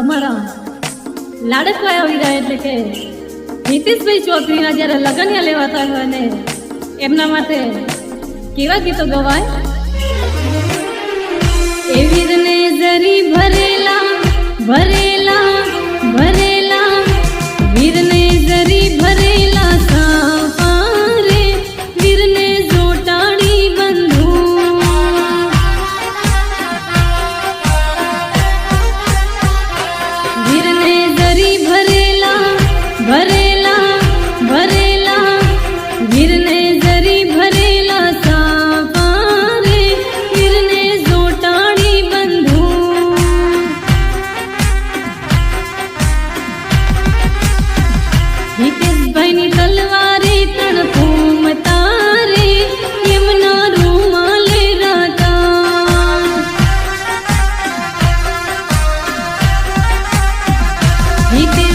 અમારા લાડકભાઈ આવી રહ્યા એટલે કે નીતિશભાઈ ચૌધરીના જ્યારે લગ્ન લેવાતા હોય ને એમના માટે કેવા ગીતો ગવાય? એ વીરને જરી ભરેલા ભરેલા ભરેલા વીરને જરી ભરેલા સાપારે વીરને જોટાડી બંધુ વીરને જરી ભરેલા ભરેલા ભરેલા વીરને જરી ભરેલા સાપારે વીરને જોટાડી બંધુ નીતિશભાઈની તલવારે તણપૂમ તારે એમના રૂમાલે રાતા નીતિશ